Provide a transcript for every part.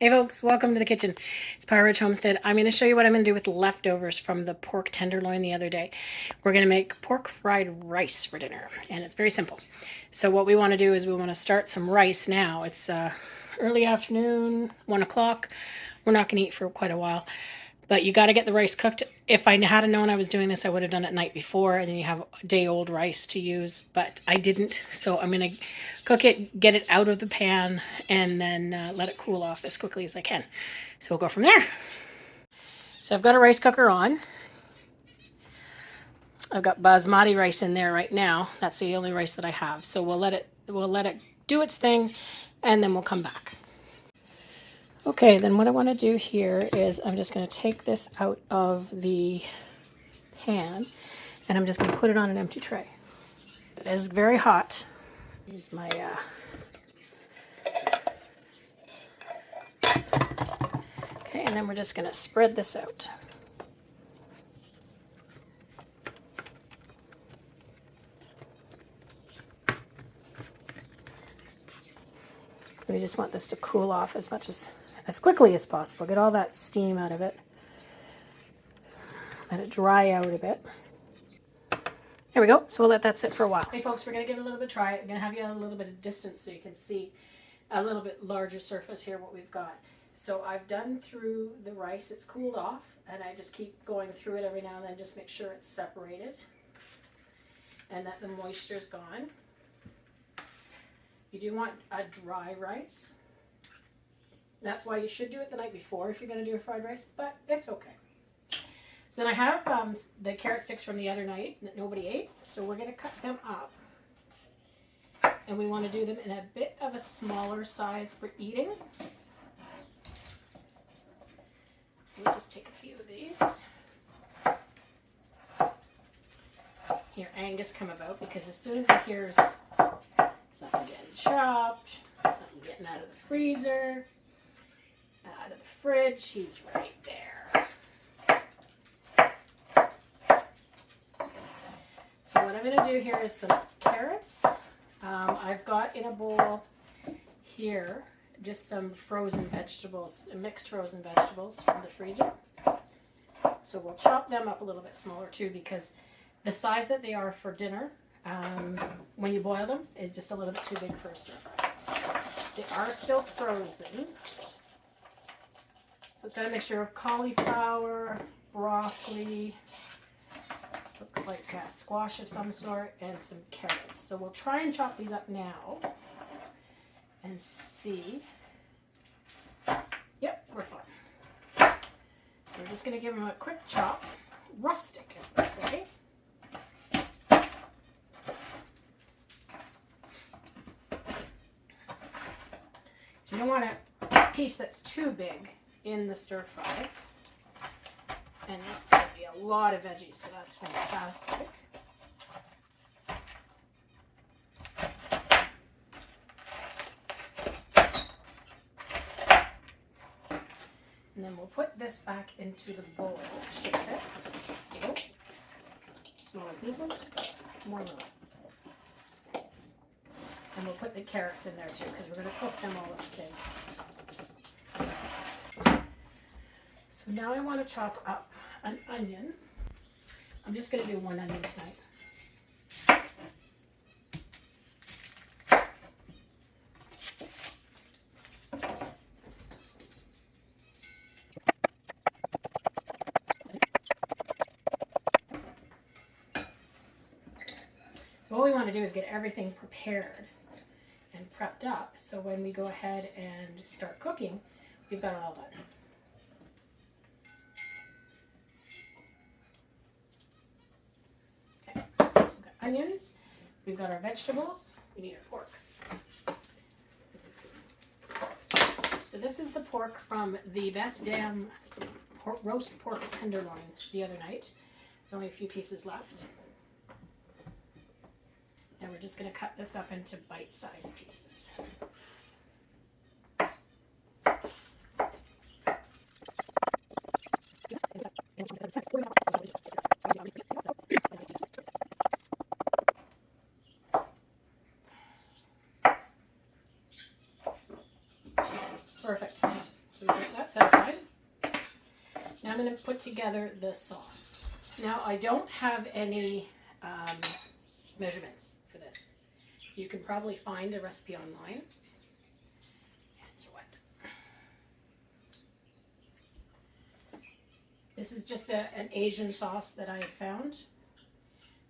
Hey folks, welcome to the kitchen. It's Power Rich Homestead. I'm going to show you what I'm going to do with leftovers from the pork tenderloin the other day. We're going to make pork fried rice for dinner, and it's very simple. So what we want to do is we want to start some rice now. It's early afternoon, 1 o'clock. We're not going to eat for quite a while. But you got to get the rice cooked. If I had known I was doing this, I would have done it night before, and then you have day-old rice to use. But I didn't, so I'm gonna cook it, get it out of the pan, and then let it cool off as quickly as I can. So we'll go from there. So I've got a rice cooker on. I've got basmati rice in there right now. That's the only rice that I have. So we'll let it do its thing, and then we'll come back. Okay, then what I want to do here is I'm just going to take this out of the pan and I'm just going to put it on an empty tray. It is very hot. Use my okay, and then we're just going to spread this out. We just want this to cool off as quickly as possible. Get all that steam out of it. Let it dry out a bit. There we go. So we'll let that sit for a while. Hey folks, we're going to give it a little bit of try. I'm going to have you at a little bit of distance so you can see a little bit larger surface here what we've got. So I've done through the rice. It's cooled off, and I just keep going through it every now and then, just make sure it's separated and that the moisture's gone. You do want a dry rice. That's why you should do it the night before if you're going to do a fried rice, but it's okay. So then I have the carrot sticks from the other night that nobody ate, so we're going to cut them up. And we want to do them in a bit of a smaller size for eating. So we'll just take a few of these. Here, Angus come about, because as soon as he hears something getting chopped, something getting out of the freezer, out of the fridge, he's right there. So what I'm going to do here is some carrots. I've got in a bowl here just some frozen vegetables, mixed frozen vegetables from the freezer. So we'll chop them up a little bit smaller too, because the size that they are for dinner, when you boil them, is just a little bit too big for a stir fry. They are still frozen. So it's got a mixture of cauliflower, broccoli, looks like squash of some sort, and some carrots. So we'll try and chop these up now and see. Yep, we're fine. So we're just going to give them a quick chop. Rustic, as they say. You don't want a piece that's too big in the stir fry. And this is going to be a lot of veggies, so that's fantastic. And then we'll put this back into the bowl. Shape it. Go. Smaller pieces. More little. And we'll put the carrots in there too, because we're going to cook them all at the same time. So now I want to chop up an onion. I'm just going to do one onion tonight. So what we want to do is get everything prepared and prepped up, so when we go ahead and start cooking, we've got it all done. Okay, so we've got onions, we've got our vegetables, we need our pork. So this is the pork from the Best Damn roast pork tenderloin the other night. There's only a few pieces left. And we're just going to cut this up into bite-sized pieces. Perfect. So we got that set aside. Now I'm going to put together the sauce. Now I don't have any measurements for this. You can probably find a recipe online. Hands are wet. This is just an Asian sauce that I found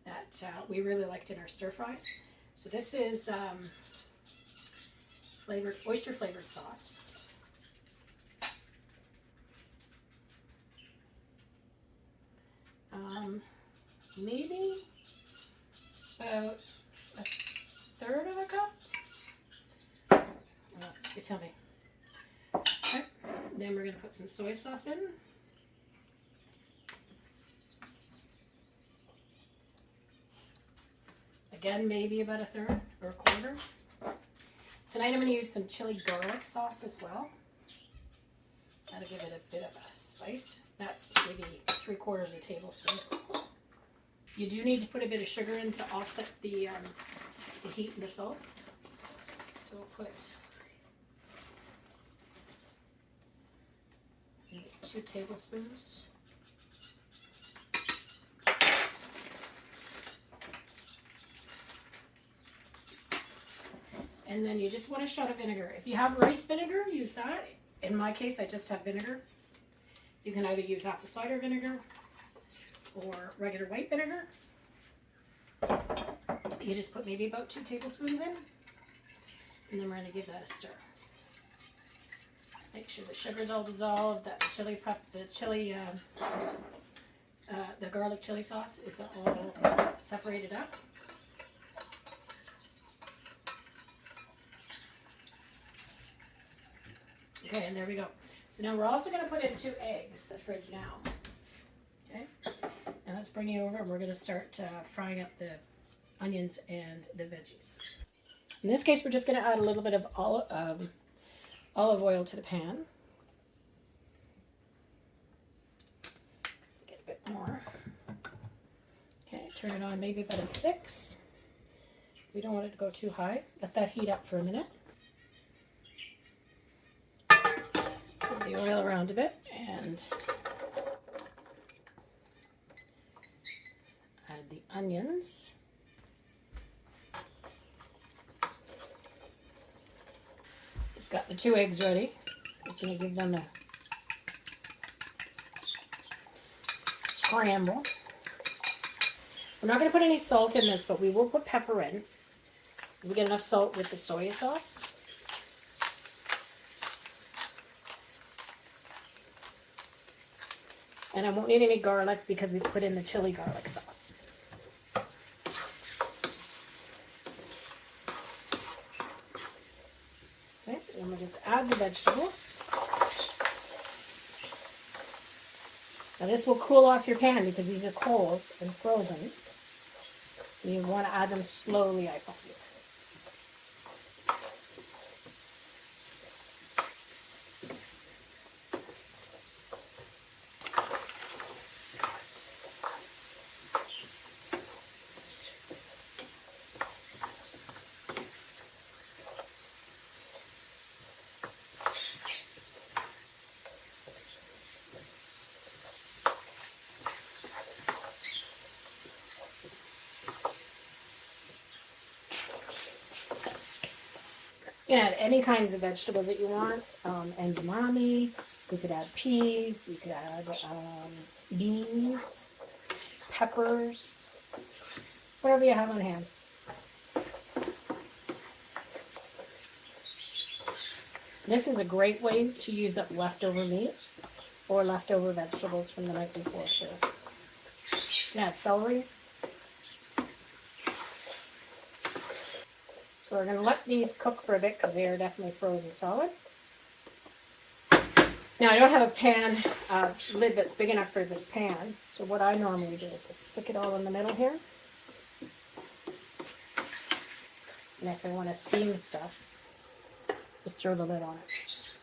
that we really liked in our stir fries. So this is oyster flavored sauce. Maybe about a third of a cup. You tell me. Okay. Then we're going to put some soy sauce in. Again, maybe about a third or a quarter. Tonight I'm going to use some chili garlic sauce as well. That'll give it a bit of a spice. That's maybe 3/4 of a tablespoon. You do need to put a bit of sugar in to offset the heat and the salt. So we'll put 2 tablespoons. And then you just want a shot of vinegar. If you have rice vinegar, use that. In my case, I just have vinegar. You can either use apple cider vinegar or regular white vinegar. You just put maybe about 2 tablespoons in, and then we're going to give that a stir. Make sure the sugar's all dissolved, that the garlic chili sauce is all separated up. Okay, and there we go. So now we're also going to put in 2 eggs in the fridge now. Okay, and let's bring you over and we're going to start frying up the onions and the veggies. In this case, we're just going to add a little bit of olive oil to the pan. Get a bit more. Okay, turn it on maybe about a 6. We don't want it to go too high. Let that heat up for a minute. Put the oil around a bit and add the onions. Just got the 2 eggs ready. Just going to give them a scramble. We're not going to put any salt in this, but we will put pepper in. We get enough salt with the soy sauce. And I won't need any garlic because we put in the chili garlic sauce. Okay, and we'll just add the vegetables. Now this will cool off your pan because these are cold and frozen. So you want to add them slowly, I find. You can add any kinds of vegetables that you want, edamame. You could add peas. You could add beans, peppers, whatever you have on hand. This is a great way to use up leftover meat or leftover vegetables from the night before too. You can add celery. So we're going to let these cook for a bit because they are definitely frozen solid. Now I don't have a pan lid that's big enough for this pan, so what I normally do is just stick it all in the middle here. And if I want to steam stuff, just throw the lid on it.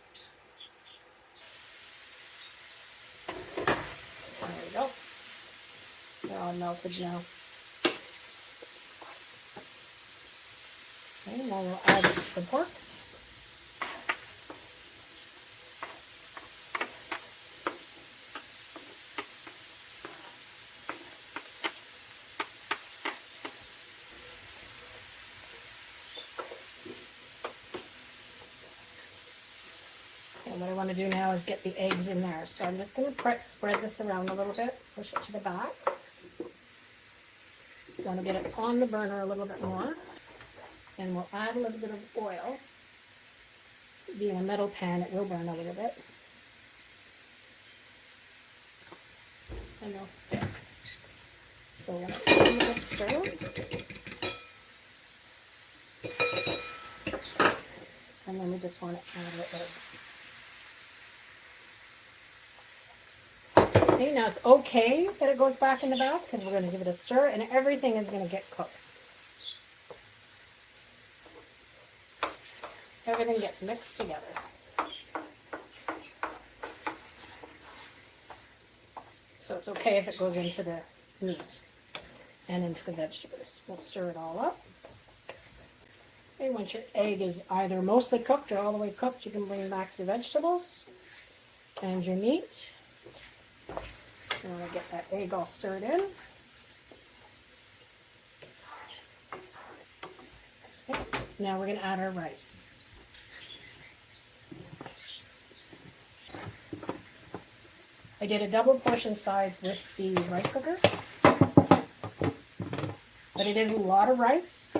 There we go. They're all melted now. Okay, now we'll add the pork. And what I want to do now is get the eggs in there. So I'm just going to spread this around a little bit, push it to the back. Want to get it on the burner a little bit more. And we'll add a little bit of oil. Being a metal pan, it will burn a little bit. And they'll stick. So we're going to give it a stir. And then we just want to add the eggs. Okay, now it's okay that it goes back in the back because we're going to give it a stir and everything is going to get cooked. Everything gets mixed together. So it's okay if it goes into the meat and into the vegetables. We'll stir it all up. Okay, once your egg is either mostly cooked or all the way cooked, you can bring back the vegetables and your meat. You want to get that egg all stirred in. Okay, now we're going to add our rice. I did a double portion size with the rice cooker, but it is a lot of rice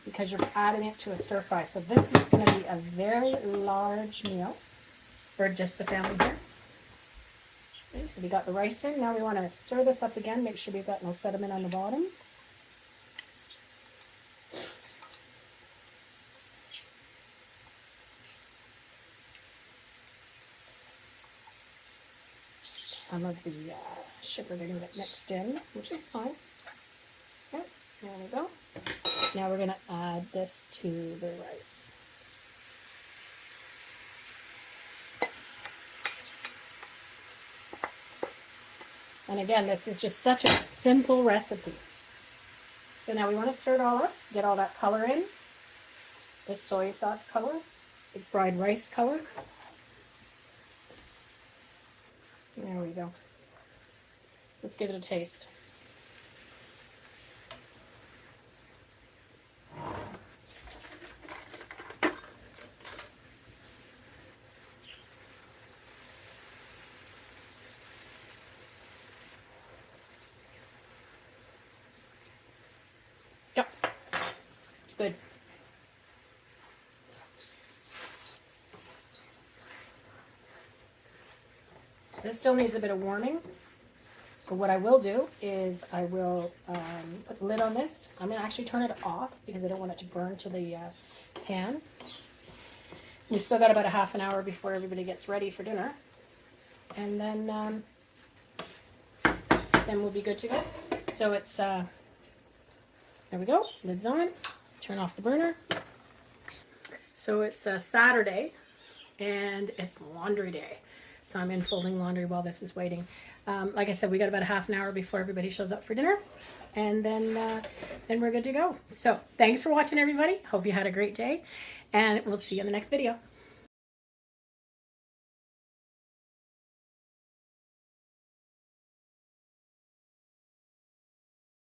because you're adding it to a stir fry. So this is going to be a very large meal for just the family here. Okay, so we got the rice in. Now we want to stir this up again. Make sure we've got no sediment on the bottom. Some of the sugar they're going to get mixed in, which is fine. Okay, there we go. Now we're going to add this to the rice. And again, this is just such a simple recipe. So now we want to stir it all up, get all that color in. The soy sauce color, the fried rice color. There we go. So let's give it a taste. Yep, it's good. This still needs a bit of warming. So what I will do is I will put the lid on this. I'm going to actually turn it off because I don't want it to burn to the pan. We still got about a half an hour before everybody gets ready for dinner. And then we'll be good to go. So it's, there we go, lid's on. Turn off the burner. So it's Saturday and it's laundry day. So I'm in folding laundry while this is waiting. Like I said, we got about a half an hour before everybody shows up for dinner. And then we're good to go. So thanks for watching, everybody. Hope you had a great day. And we'll see you in the next video.